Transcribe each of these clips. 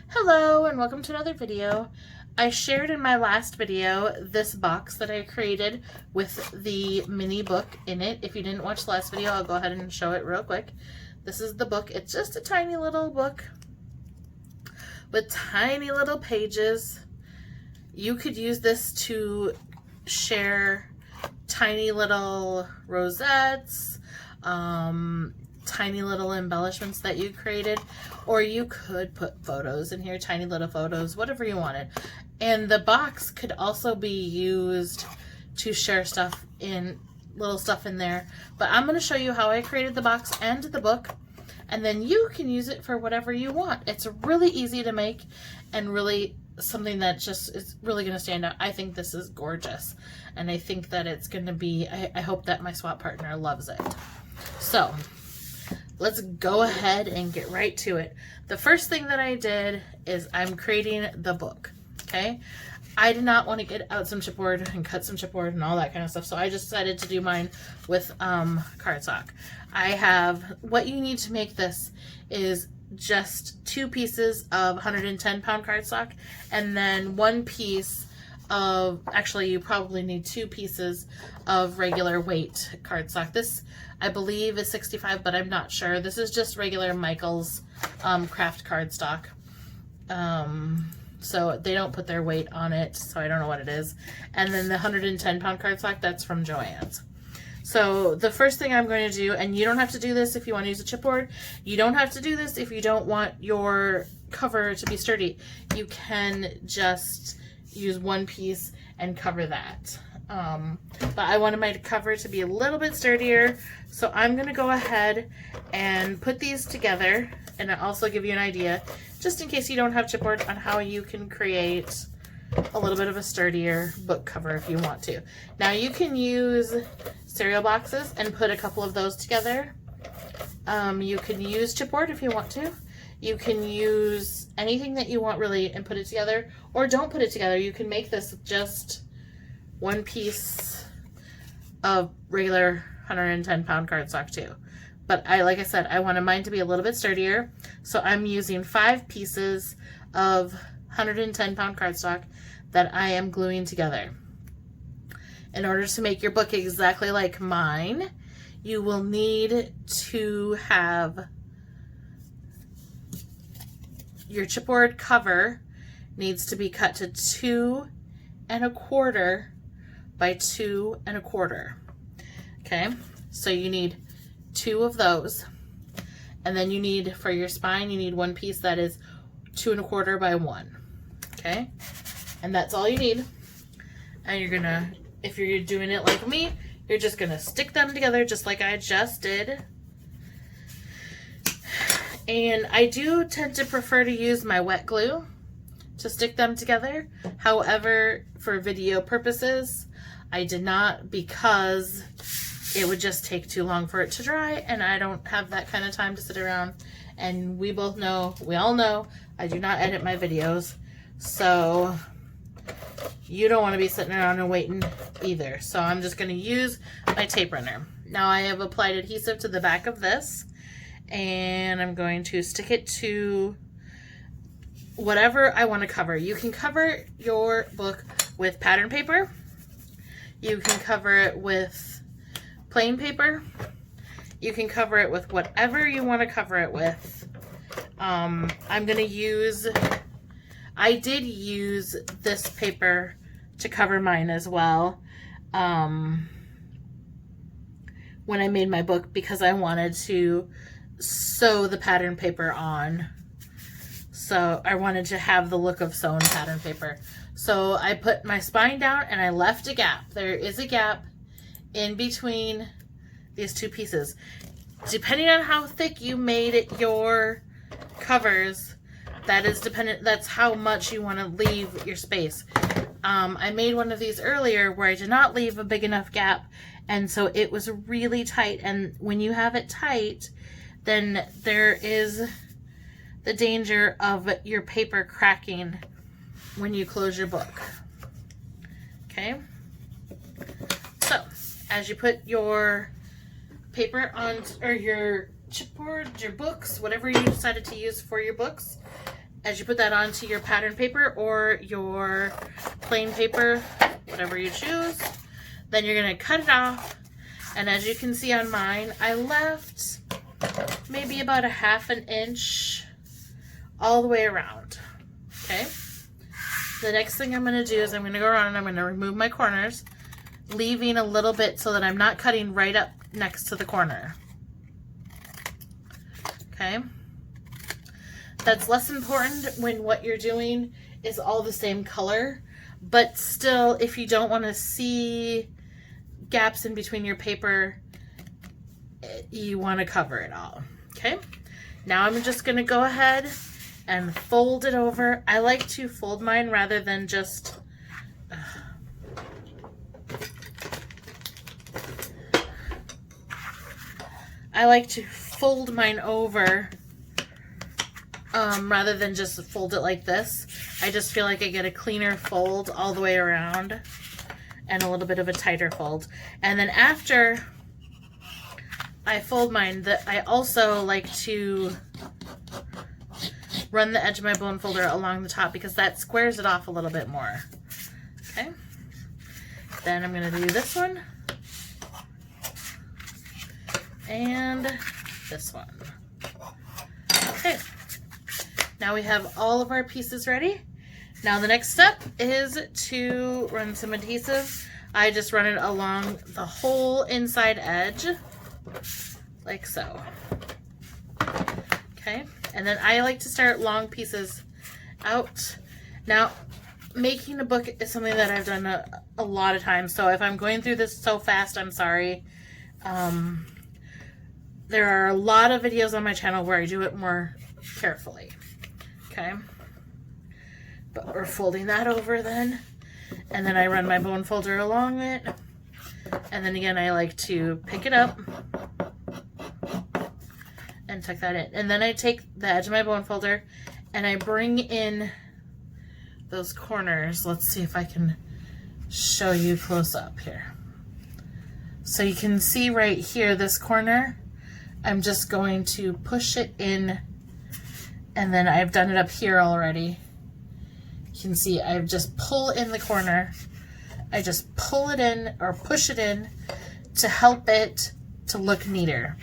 Hello and welcome to another video. I shared in my last video this box that I created with the mini book in it. If you didn't watch the last video, I'll go ahead and show it real quick. This is the book. It's just a tiny little book with tiny little pages. You could use this to share tiny little rosettes, tiny little embellishments that you created, or you could put photos in here, tiny little photos, whatever you wanted. And the box could also be used to share stuff in, little stuff in there. But I'm going to show you how I created the box and the book, and then you can use it for whatever you want. It's really easy to make and really something that just is really going to stand out. I think this is gorgeous, and I think that it's going to be, I hope that my swap partner loves it. So let's go ahead and get right to it. The first thing that I did is I'm creating the book, okay? I did not want to get out some chipboard and cut some chipboard and all that kind of stuff, so I just decided to do mine with cardstock. I have, what you need to make this is just 2 pieces of 110-pound cardstock, and then 1 piece of, actually you probably need 2 pieces of regular weight cardstock. This I believe is 65, but I'm not sure. This is just regular Michael's craft cardstock. So they don't put their weight on it, so I don't know what it is. And then the 110-pound cardstock, that's from Joann's. So the first thing I'm going to do, and you don't have to do this if you want to use a chipboard. You don't have to do this if you don't want your cover to be sturdy. You can just use 1 piece and cover that. But I wanted my cover to be a little bit sturdier, so I'm going to go ahead and put these together, and I'll also give you an idea, just in case you don't have chipboard, on how you can create a little bit of a sturdier book cover if you want to. Now you can use cereal boxes and put a couple of those together. You can use chipboard if you want to. You can use anything that you want really and put it together, or don't put it together. You can make this just 1 piece of regular 110-pound cardstock too. But like I said, I wanted mine to be a little bit sturdier, so I'm using 5 pieces of 110-pound cardstock that I am gluing together. In order to make your book exactly like mine, you will need to have your chipboard cover needs to be cut to 2 1/4 by 2 1/4. Okay, so you need 2 of those, and then you need, for your spine, you need 1 piece that is 2 1/4 by 1. Okay, and that's all you need. And you're gonna, if you're doing it like me, you're just gonna stick them together just like I just did. And I do tend to prefer to use my wet glue to stick them together. However, for video purposes, I did not, because it would just take too long for it to dry, and I don't have that kind of time to sit around. And we both know, we all know, I do not edit my videos, so you don't want to be sitting around and waiting either. So I'm just going to use my tape runner. Now I have applied adhesive to the back of this, and I'm going to stick it to whatever I want to cover. You can cover your book with pattern paper. You can cover it with plain paper. You can cover it with whatever you want to cover it with. I'm going to use, I did use this paper to cover mine as well when I made my book, because I wanted to sew the pattern paper on. So I wanted to have the look of sewn pattern paper. So I put my spine down and I left a gap. There is a gap in between these 2 pieces. Depending on how thick you made your covers, that is dependent, that's how much you want to leave your space. I made one of these earlier where I did not leave a big enough gap, and so it was really tight. And when you have it tight, then there is the danger of your paper cracking when you close your book. Okay, so as you put your paper on, or your chipboard, your books, whatever you decided to use for your books, as you put that onto your pattern paper or your plain paper, whatever you choose, then you're going to cut it off. And as you can see on mine, I left maybe about 1/2 inch all the way around. Okay. The next thing I'm going to do is I'm going to go around and I'm going to remove my corners, leaving a little bit so that I'm not cutting right up next to the corner. Okay. That's less important when what you're doing is all the same color, but still, if you don't want to see gaps in between your paper, you want to cover it all. Okay. Now I'm just going to go ahead and fold it over. I like to fold mine rather than just I like to fold mine over rather than just fold it like this. I just feel like I get a cleaner fold all the way around and a little bit of a tighter fold. And then after I fold mine, I also like to run the edge of my bone folder along the top because that squares it off a little bit more. Okay. Then I'm going to do this one and this one. Okay. Now we have all of our pieces ready. Now the next step is to run some adhesive. I just run it along the whole inside edge, like so. Okay, and then I like to start long pieces out. Now, making a book is something that I've done a lot of times, so if I'm going through this so fast, I'm sorry. There are a lot of videos on my channel where I do it more carefully. Okay, but we're folding that over then, and then I run my bone folder along it, and then again I like to pick it up and tuck that in, and then I take the edge of my bone folder and I bring in those corners. Let's see if I can show you close up here. So you can see right here, this corner, I'm just going to push it in. And then I've done it up here already. You can see I just pull in the corner. I just pull it in or push it in to help it to look neater.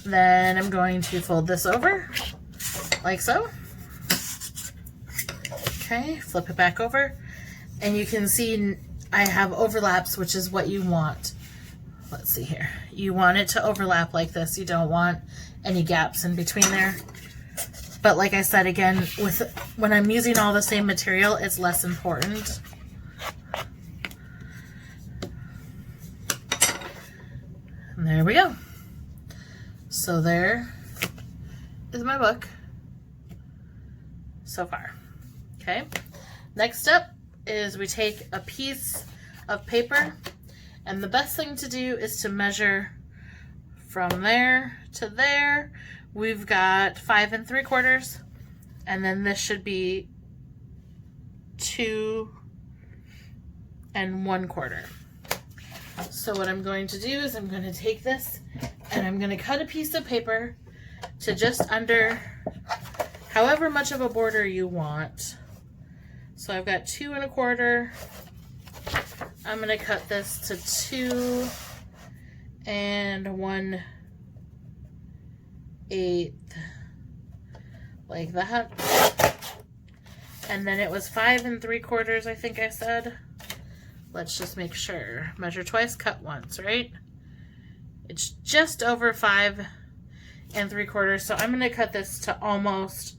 Then I'm going to fold this over like so. Okay, flip it back over. And you can see I have overlaps, which is what you want. Let's see here. You want it to overlap like this. You don't want any gaps in between there. But like I said, again, when I'm using all the same material, it's less important. And there we go. So there is my book so far. Okay. Next step is we take a piece of paper, and the best thing to do is to measure from there to there. We've got 5 3/4, and then this should be 2 1/4. So what I'm going to do is I'm going to take this and I'm going to cut a piece of paper to just under however much of a border you want. So I've got 2 1/4. I'm going to cut this to 2 1/8, like that. And then it was 5 3/4, I think I said. Let's just make sure. Measure twice, cut once, right? It's just over 5 3/4, so I'm going to cut this to almost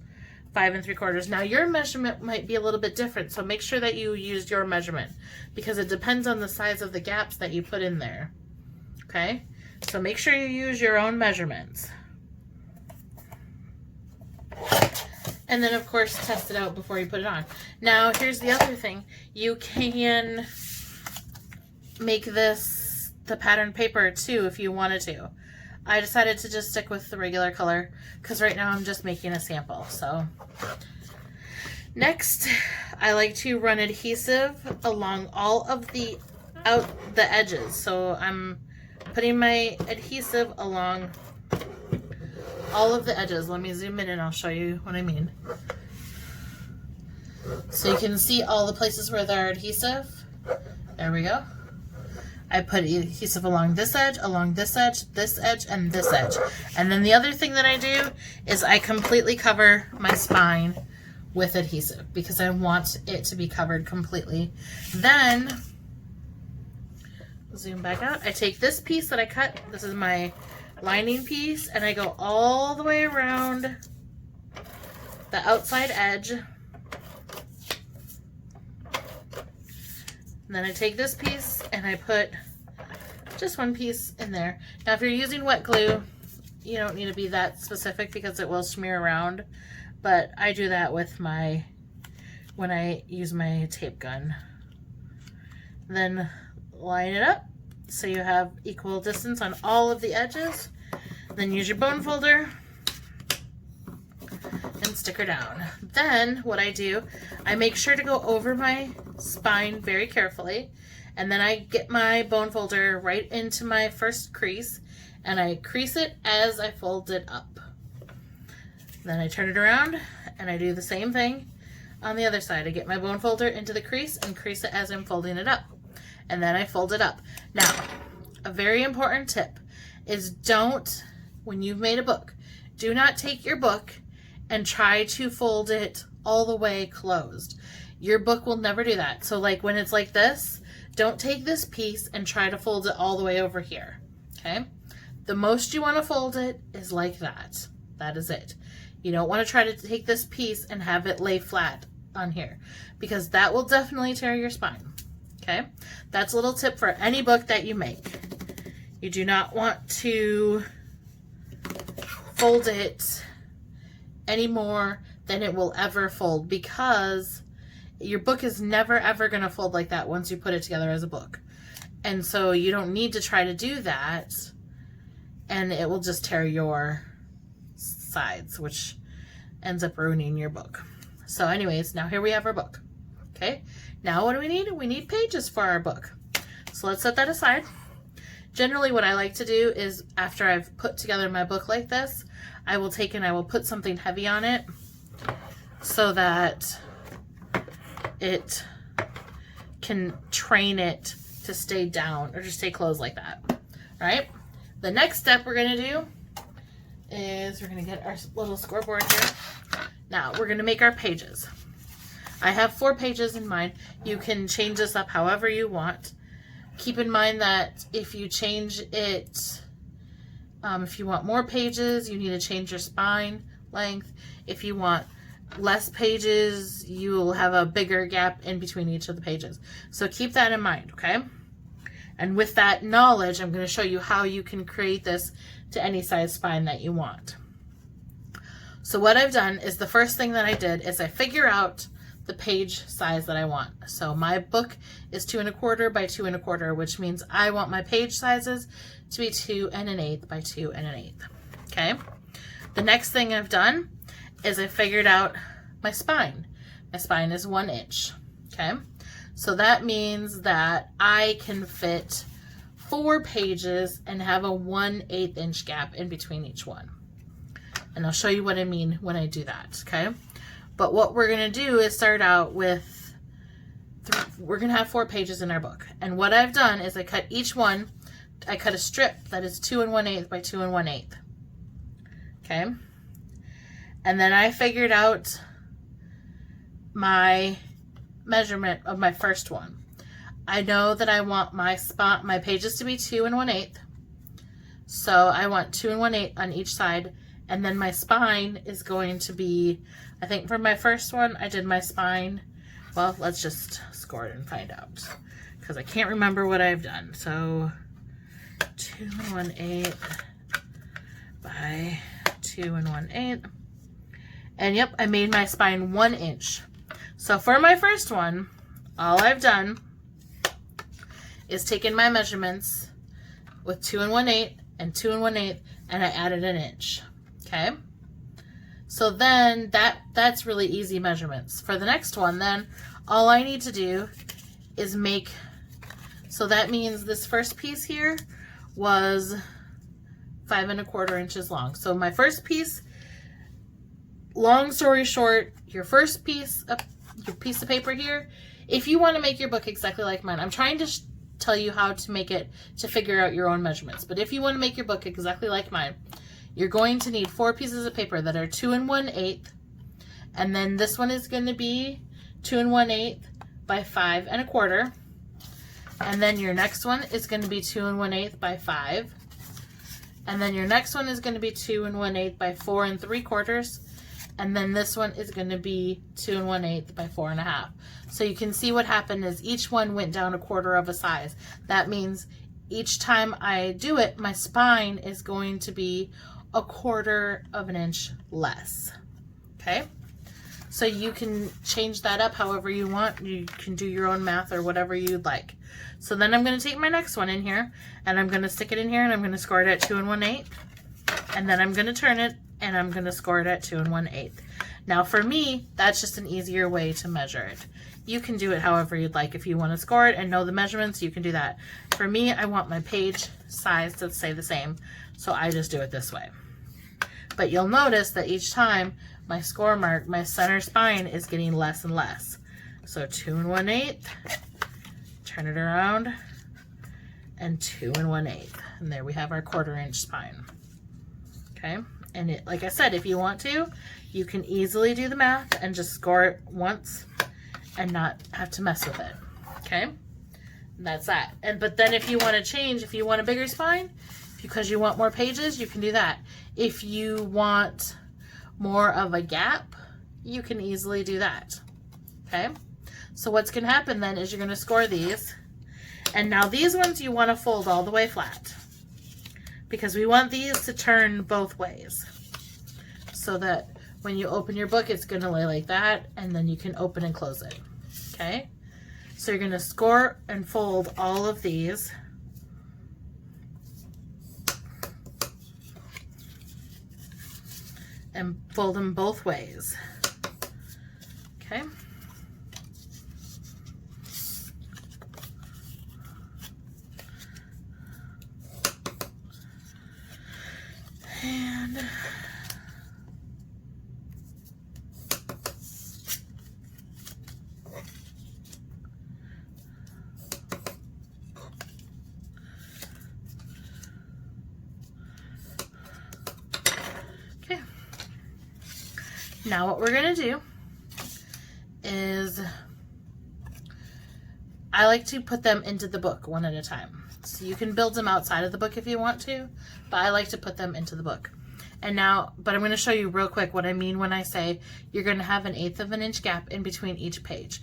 5 3/4. Now your measurement might be a little bit different, so make sure that you use your measurement because it depends on the size of the gaps that you put in there. Okay? So make sure you use your own measurements. And then, of course, test it out before you put it on. Now, here's the other thing. You can make this the pattern paper, too, if you wanted to. I decided to just stick with the regular color because right now I'm just making a sample. So, next, I like to run adhesive along all of the edges. So, I'm putting my adhesive along all of the edges. Let me zoom in and I'll show you what I mean. So you can see all the places where there are adhesive. There we go. I put adhesive along this edge, and this edge. And then the other thing that I do is I completely cover my spine with adhesive because I want it to be covered completely. Then, zoom back out, I take this piece that I cut, this is my lining piece, and I go all the way around the outside edge. And then I take this piece and I put just one piece in there. Now if you're using wet glue, you don't need to be that specific because it will smear around, but I do that with when I use my tape gun. Then line it up so you have equal distance on all of the edges. Then use your bone folder and stick her down. Then what I do, I make sure to go over my spine very carefully, and then I get my bone folder right into my first crease and I crease it as I fold it up. Then I turn it around and I do the same thing on the other side. I get my bone folder into the crease and crease it as I'm folding it up, and then I fold it up. Now, a very important tip is when you've made a book, do not take your book and try to fold it all the way closed. Your book will never do that. So like when it's like this, don't take this piece and try to fold it all the way over here, okay? The most you want to fold it is like that. That is it. You don't want to try to take this piece and have it lay flat on here because that will definitely tear your spine, okay? That's a little tip for any book that you make. You do not want to fold it any more than it will ever fold because your book is never ever going to fold like that once you put it together as a book. And so you don't need to try to do that, and it will just tear your sides, which ends up ruining your book. So anyways, now here we have our book. Okay, now what do we need? We need pages for our book. So let's set that aside. Generally what I like to do is after I've put together my book like this, I will take and I will put something heavy on it so that it can train it to stay down or to stay closed like that. All right. The next step we're going to do is we're going to get our little scoreboard here. Now we're going to make our pages. I have 4 pages in mind. You can change this up however you want. Keep in mind that if you change it, if you want more pages, you need to change your spine length. If you want less pages, you'll have a bigger gap in between each of the pages. So keep that in mind, okay? And with that knowledge, I'm going to show you how you can create this to any size spine that you want. So what I've done is the first thing that I did is I figure out the page size that I want. So my book is 2 1/4 by 2 1/4, which means I want my page sizes to be 2 1/8 by 2 1/8. Okay. The next thing I've done is I figured out my spine. My spine is 1 inch. Okay. So that means that I can fit 4 pages and have a 1/8 inch gap in between each one. And I'll show you what I mean when I do that. Okay. But what we're going to do is start out with, we're going to have 4 pages in our book. And what I've done is I cut each one, I cut a strip that is 2 1/8 by 2 1/8. Okay. And then I figured out my measurement of my first one. I know that I want my pages to be 2 1/8. So I want 2 1/8 on each side. And then my spine is going to be, I think for my first one, I did my spine. Well, let's just score it and find out because I can't remember what I've done. So 2 1/8 by 2 1/8. And yep, I made my spine 1 inch. So for my first one, all I've done is taken my measurements with 2 1/8 and 2 1/8, and I added an inch. Okay. So then that's really easy measurements. For the next one, then all I need to do is make, so that means this first piece here was 5 1/4 inches long. So my first piece, long story short, your first piece of your piece of paper here. If you want to make your book exactly like mine, I'm trying to tell you how to make it to figure out your own measurements. But if you want to make your book exactly like mine, you're going to need 4 pieces of paper that are 2 1/8, and then this one is going to be 2 1/8 by 5 1/4, and then your next one is going to be 2 1/8 by 5, and then your next one is going to be 2 1/8 by 4 3/4, and then this one is going to be 2 1/8 by 4 1/2. So you can see what happened is each one went down 1/4 of a size. That means each time I do it, my spine is going to be 1/4 of an inch less. Okay? So you can change that up however you want. You can do your own math or whatever you'd like. So then I'm going to take my next one in here, and I'm going to stick it in here, and I'm going to score it at 2 1/8. And then I'm going to turn it, and I'm going to score it at 2 1/8. Now for me, that's just an easier way to measure it. You can do it however you'd like. If you want to score it and know the measurements, you can do that. For me, I want my page size to stay the same, so I just do it this way. But you'll notice that each time my score mark, my center spine is getting less and less. So 2 1/8, turn it around, and 2 1/8. And there we have our 1/4 inch spine. Okay, and it, like I said, if you want to, you can easily do the math and just score it once and not have to mess with it. Okay, and that's that. But then if you want to change, if you want a bigger spine, because you want more pages, you can do that. If you want more of a gap, you can easily do that. Okay, so what's going to happen then is you're going to score these, and now these ones you want to fold all the way flat, because we want these to turn both ways, so that when you open your book, it's going to lay like that, and then you can open and close it. Okay, so you're going to score and fold all of these. And fold them both ways. Okay. And now what we're going to do is, I like to put them into the book one at a time. So you can build them outside of the book if you want to, but I like to put them into the book. And now, but I'm going to show you real quick what I mean when I say you're going to have 1/8 of an inch gap in between each page.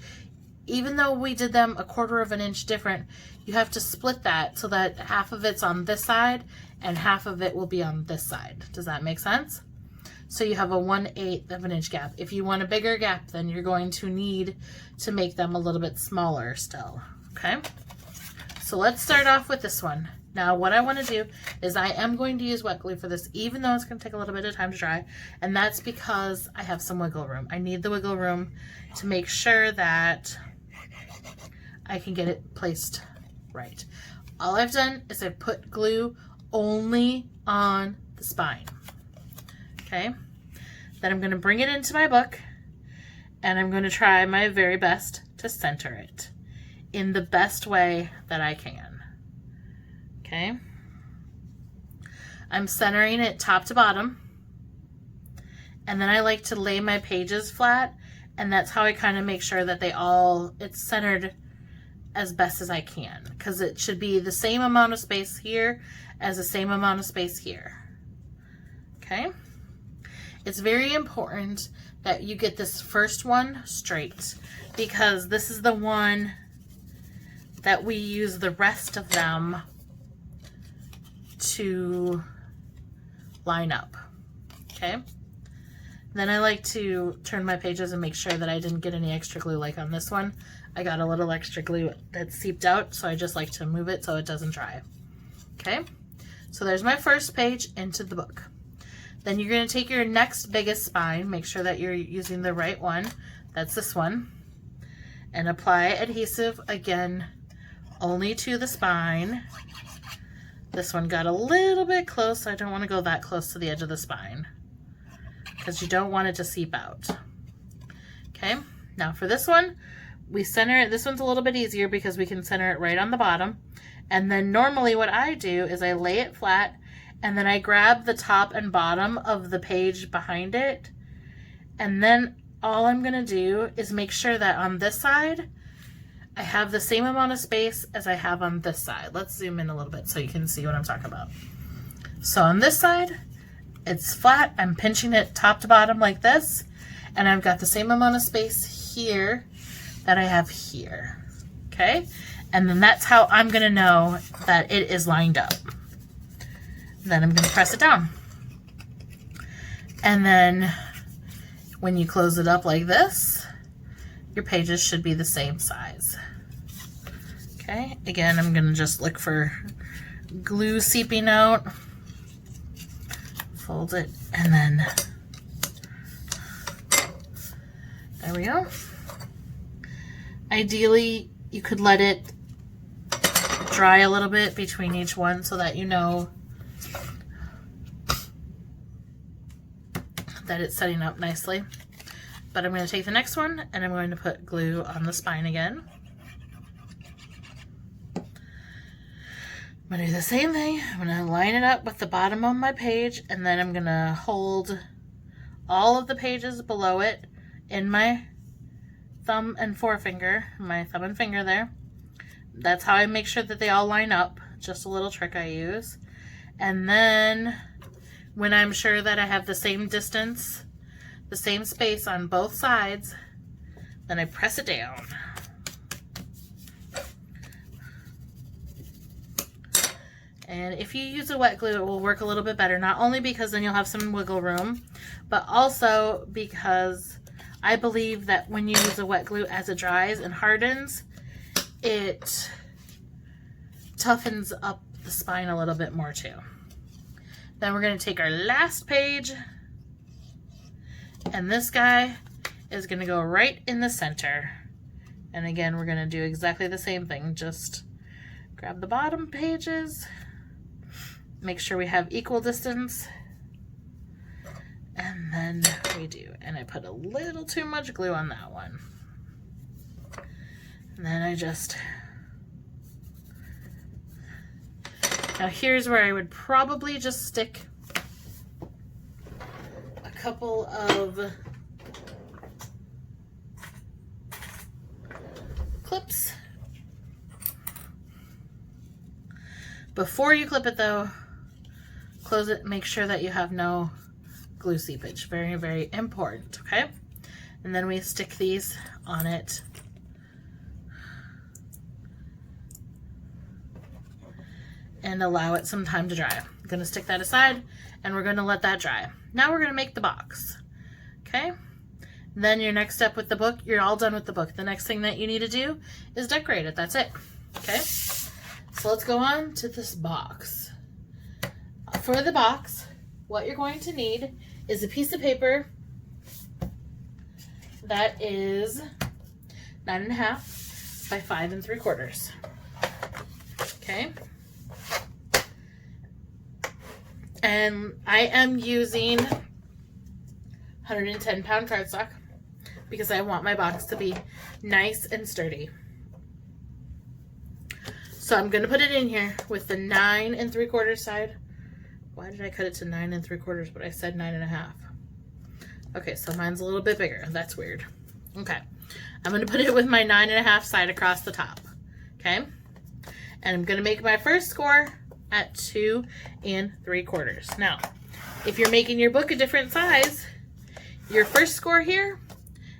Even though we did them 1/4 of an inch different, you have to split that so that half of it's on this side and half of it will be on this side. Does that make sense? So you have a 1/8 of an inch gap. If you want a bigger gap, then you're going to need to make them a little bit smaller still. Okay, so let's start off with this one. Now what I want to do is I am going to use wet glue for this, even though it's going to take a little bit of time to dry, and that's because I have some wiggle room. I need the wiggle room to make sure that I can get it placed right. All I've done is I've put glue only on the spine. Okay, then I'm going to bring it into my book, and I'm going to try my very best to center it in the best way that I can. Okay, I'm centering it top to bottom, and then I like to lay my pages flat, and that's how I kind of make sure that it's centered as best as I can, because it should be the same amount of space here as the same amount of space here. Okay, it's very important that you get this first one straight, because this is the one that we use the rest of them to line up. Okay, then I like to turn my pages and make sure that I didn't get any extra glue. Like on this one, I got a little extra glue that seeped out, so I just like to move it so it doesn't dry. Okay, so there's my first page into the book. Then you're going to take your next biggest spine, make sure that you're using the right one, that's this one, and apply adhesive again only to the spine. This one got a little bit close. I don't want to go that close to the edge of the spine because you don't want it to seep out. Okay, Now for this one, we center it. This one's a little bit easier because we can center it right on the bottom. And then normally what I do is I lay it flat and then I grab the top and bottom of the page behind it. And then all I'm going to do is make sure that on this side, I have the same amount of space as I have on this side. Let's zoom in a little bit so you can see what I'm talking about. So on this side, it's flat. I'm pinching it top to bottom like this. And I've got the same amount of space here that I have here. Okay? And then that's how I'm going to know that it is lined up. Then I'm going to press it down. And then when you close it up like this, your pages should be the same size. Okay, again, I'm going to just look for glue seeping out, fold it, and then there we go. Ideally, you could let it dry a little bit between each one so that you know that it's setting up nicely. But I'm going to take the next one and I'm going to put glue on the spine again. I'm going to do the same thing. I'm going to line it up with the bottom of my page, and then I'm going to hold all of the pages below it in my thumb and forefinger, my thumb and finger there. That's how I make sure that they all line up. Just a little trick I use. And then when I'm sure that I have the same distance, the same space on both sides, then I press it down. And if you use a wet glue, it will work a little bit better, not only because then you'll have some wiggle room, but also because I believe that when you use a wet glue as it dries and hardens, it toughens up the spine a little bit more too. Then we're going to take our last page, and this guy is going to go right in the center. And again, we're going to do exactly the same thing. Just grab the bottom pages, make sure we have equal distance, and then we do. And I put a little too much glue on that one. And then I just... Now here's where I would probably just stick a couple of clips. Before you clip it though, close it, make sure that you have no glue seepage. Very, very important, okay? And then we stick these on it. And allow it some time to dry. I'm going to stick that aside and we're going to let that dry. Now we're going to make the box. Okay? Then your next step with the book, you're all done with the book. The next thing that you need to do is decorate it. That's it. Okay? So let's go on to this box. For the box, what you're going to need is a piece of paper that is 9.5 by 5 3/4. Okay? And I am using 110-pound cardstock because I want my box to be nice and sturdy. So I'm going to put it in here with the 9 3/4 side. Why did I cut it to 9 3/4 but I said 9.5? Okay, so mine's a little bit bigger. That's weird. Okay, I'm going to put it with my 9.5 side across the top. Okay, and I'm going to make my first score at 2 3/4. Now, if you're making your book a different size, your first score here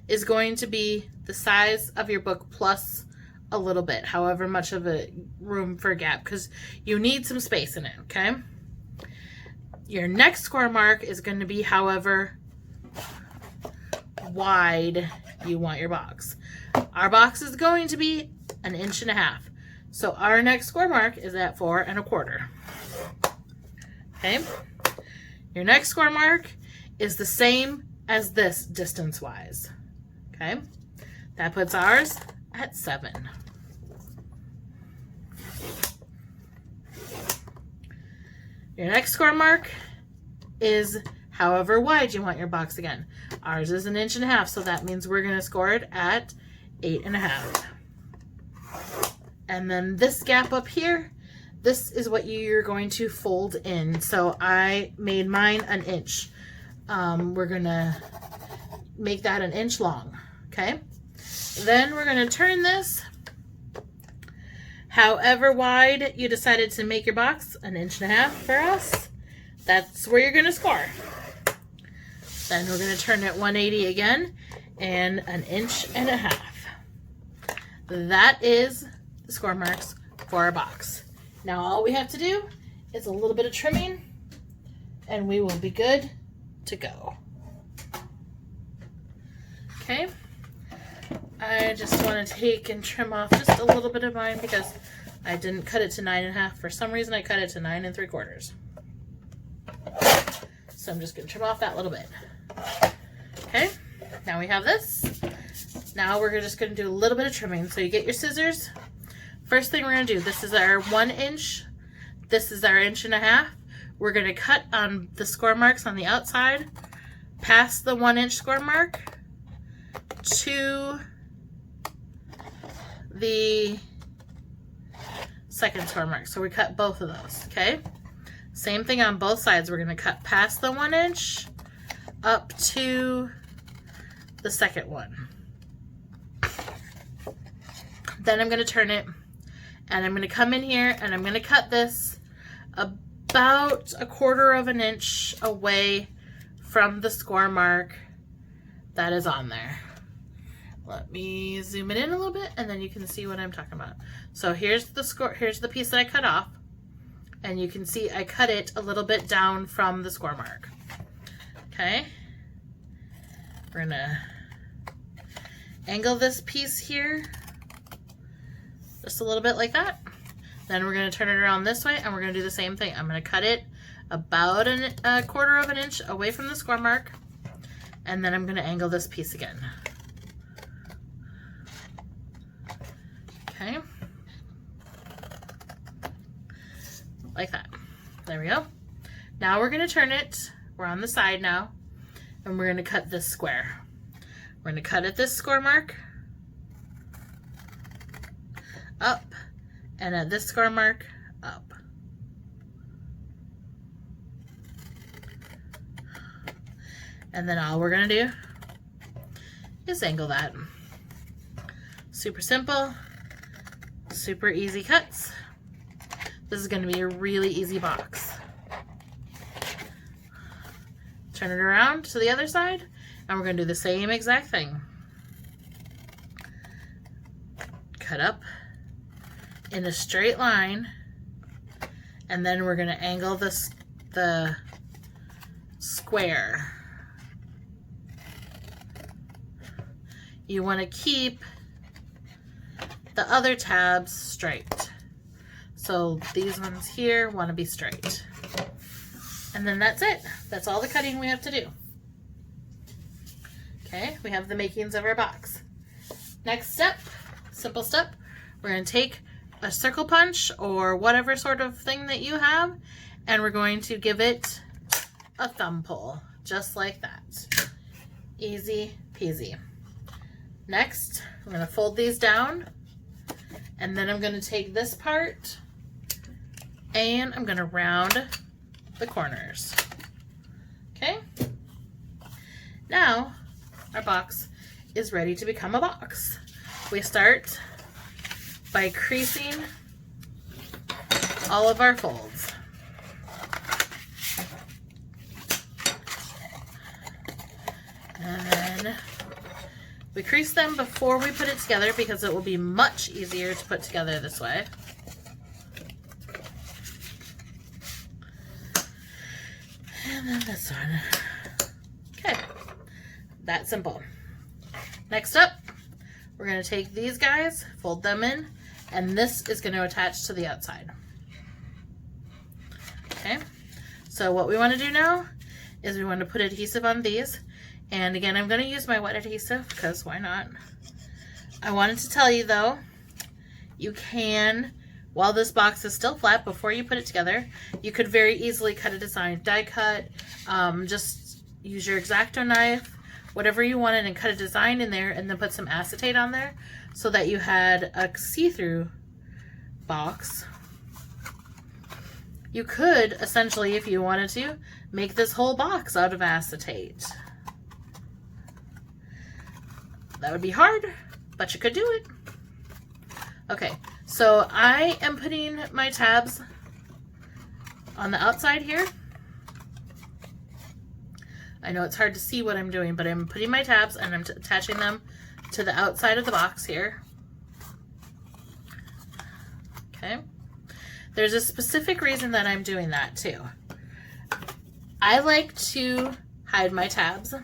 is going to be the size of your book plus a little bit, however much of a room for a gap, because you need some space in it, okay? Your next score mark is going to be however wide you want your box. Our box is going to be 1.5 inches. So our next score mark is at 4 1/4. Okay. Your next score mark is the same as this distance wise. Okay. That puts ours at 7. Your next score mark is however wide you want your box again. Ours is 1.5 inches, so that means we're going to score it at 8.5. And then this gap up here, this is what you're going to fold in. So I made mine 1 inch. We're going to make that 1 inch long, okay? Then we're going to turn this however wide you decided to make your box, 1.5 inches for us. That's where you're going to score. Then we're going to turn it 180 again and 1.5 inches. That is the score marks for our box. Now all we have to do is a little bit of trimming and we will be good to go. Okay, I just want to take and trim off just a little bit of mine because I didn't cut it to 9.5. For some reason I cut it to 9 3/4. So I'm just going to trim off that little bit. Okay, now we have this. Now we're just going to do a little bit of trimming. So you get your scissors. First thing we're going to do, this is our 1 inch. This is our 1.5 inches. We're going to cut on the score marks on the outside, past the 1 inch score mark to the second score mark. So we cut both of those, okay? Same thing on both sides. We're going to cut past the 1 inch up to the second one. Then I'm going to turn it and I'm going to come in here and I'm going to cut this about 1/4 inch away from the score mark that is on there. Let me zoom it in a little bit and then you can see what I'm talking about. So here's the piece that I cut off, and you can see I cut it a little bit down from the score mark. Okay, we're gonna angle this piece here just a little bit like that. Then we're gonna turn it around this way and we're gonna do the same thing. I'm gonna cut it about 1/4 inch away from the score mark, and then I'm gonna angle this piece again. Okay, like that. There we go. Now we're going to turn it, we're on the side now, and we're going to cut this square. We're going to cut at this score mark, up, and at this score mark, up. And then all we're going to do is angle that. Super simple. Super easy cuts. This is going to be a really easy box. Turn it around to the other side and we're going to do the same exact thing. Cut up in a straight line and then we're going to angle the square. You want to keep the other tabs straight. So these ones here want to be straight. And then that's it. That's all the cutting we have to do. Okay, we have the makings of our box. Next step, simple step, we're going to take a circle punch or whatever sort of thing that you have, and we're going to give it a thumb pull, just like that. Easy peasy. Next, we're going to fold these down. And then I'm going to take this part and I'm going to round the corners. Okay? Now, our box is ready to become a box. We start by creasing all of our folds. And then we crease them before we put it together because it will be much easier to put together this way. And then this one. Okay, that simple. Next up, we're going to take these guys, fold them in, and this is going to attach to the outside. Okay, so what we want to do now is we want to put adhesive on these. And again, I'm going to use my wet adhesive because why not? I wanted to tell you though, you can, while this box is still flat, before you put it together, you could very easily cut a design die cut. Just use your X-Acto knife, whatever you wanted and cut a design in there and then put some acetate on there so that you had a see-through box, you could essentially, if you wanted to, make this whole box out of acetate. That would be hard, but you could do it. Okay, so I am putting my tabs on the outside here. I know it's hard to see what I'm doing, but I'm putting my tabs and I'm attaching them to the outside of the box here. Okay. There's a specific reason that I'm doing that too. I like to hide my tabs.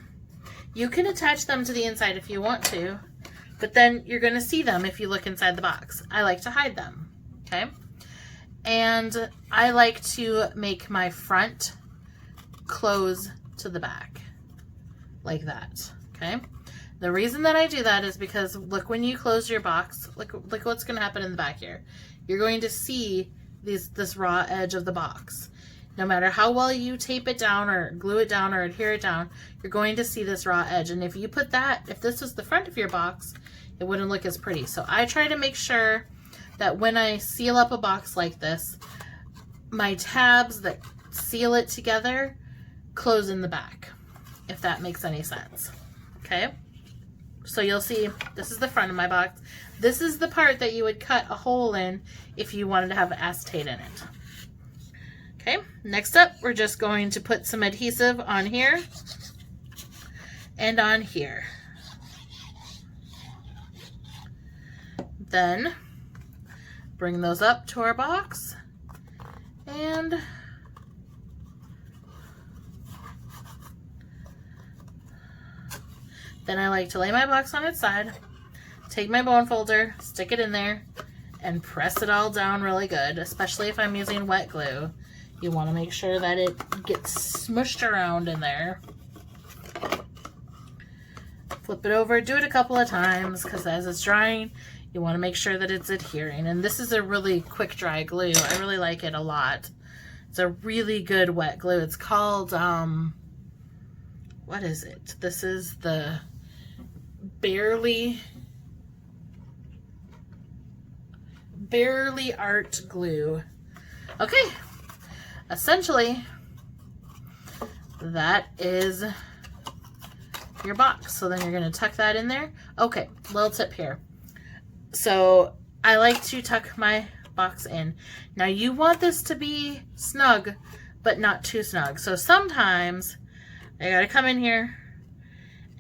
You can attach them to the inside if you want to, but then you're going to see them if you look inside the box. I like to hide them, okay? And I like to make my front close to the back, like that, okay? The reason that I do that is because look, when you close your box, look what's going to happen in the back here. You're going to see this raw edge of the box. No matter how well you tape it down or glue it down or adhere it down, you're going to see this raw edge. And if you put that, if this was the front of your box, it wouldn't look as pretty. So I try to make sure that when I seal up a box like this, my tabs that seal it together close in the back, if that makes any sense. Okay? So you'll see, this is the front of my box. This is the part that you would cut a hole in if you wanted to have acetate in it. Okay, next up, we're just going to put some adhesive on here and on here. Then bring those up to our box and then I like to lay my box on its side, take my bone folder, stick it in there, and press it all down really good, especially if I'm using wet glue. You want to make sure that it gets smushed around in there. Flip it over, do it a couple of times, because as it's drying, you want to make sure that it's adhering. And this is a really quick dry glue. I really like it a lot. It's a really good wet glue. It's called, what is it? This is the Barely Art Glue. Okay. Essentially, that is your box. So then you're going to tuck that in there. Okay, little tip here. So I like to tuck my box in. Now you want this to be snug, but not too snug. So sometimes I got to come in here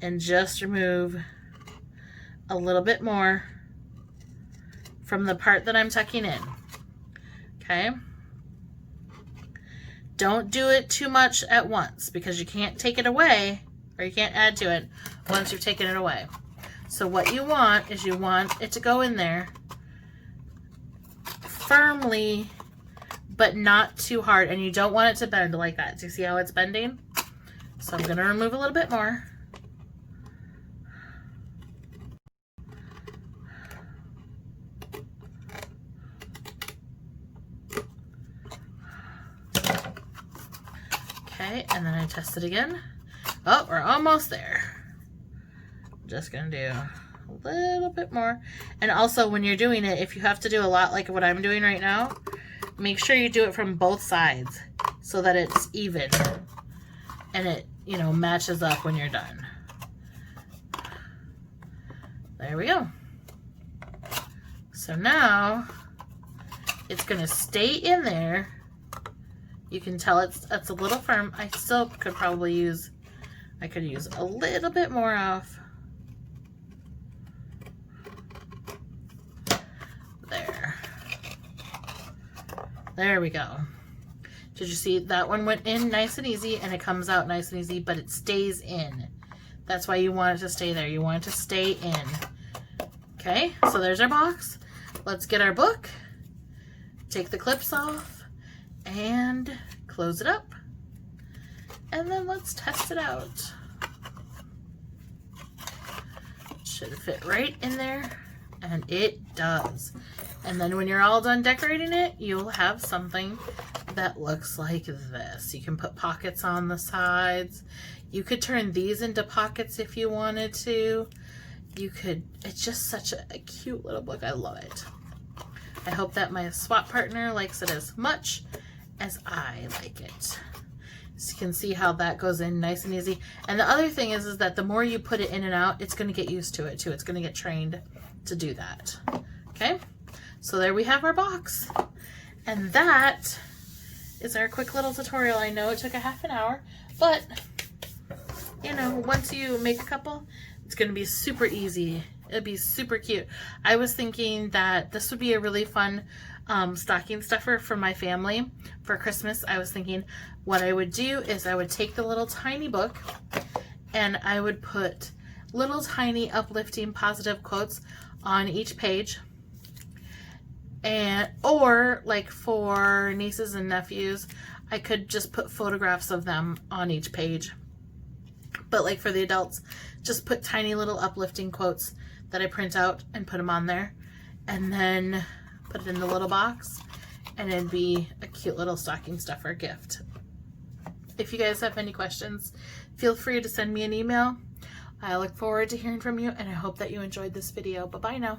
and just remove a little bit more from the part that I'm tucking in. Okay. Don't do it too much at once because you can't take it away or you can't add to it once you've taken it away. So what you want is you want it to go in there firmly, but not too hard. And you don't want it to bend like that. Do you see how it's bending? So I'm going to remove a little bit more. Okay, and then I test it again. Oh, we're almost there. I'm just gonna do a little bit more. And also when you're doing it, if you have to do a lot like what I'm doing right now, make sure you do it from both sides so that it's even and it, you know, matches up when you're done. There we go. So now it's gonna stay in there. You can tell it's a little firm. I still could probably use, I could use a little bit more off. There. There we go. Did you see that one went in nice and easy and it comes out nice and easy, but it stays in. That's why you want it to stay there. You want it to stay in. Okay, so there's our box. Let's get our book, take the clips off, and close it up, and then let's test it out. Should fit right in there, and it does. And then when you're all done decorating it, you'll have something that looks like this. You can put pockets on the sides. You could turn these into pockets if you wanted to. You could, it's just such a cute little book. I love it. I hope that my swap partner likes it as much as I like it. So you can see how that goes in nice and easy. And the other thing is that the more you put it in and out, it's going to get used to it too. It's going to get trained to do that. Okay, so there we have our box. And that is our quick little tutorial. I know it took a half an hour, but you know, once you make a couple, it's going to be super easy. It'd be super cute. I was thinking that this would be a really fun stocking stuffer for my family for Christmas. I was thinking what I would do is I would take the little tiny book and I would put little tiny uplifting positive quotes on each page. And or like for nieces and nephews, I could just put photographs of them on each page. But like for the adults, just put tiny little uplifting quotes that I print out and put them on there, and then put it in the little box, and it'd be a cute little stocking stuffer gift. If you guys have any questions, feel free to send me an email. I look forward to hearing from you, and I hope that you enjoyed this video. Bye-bye now.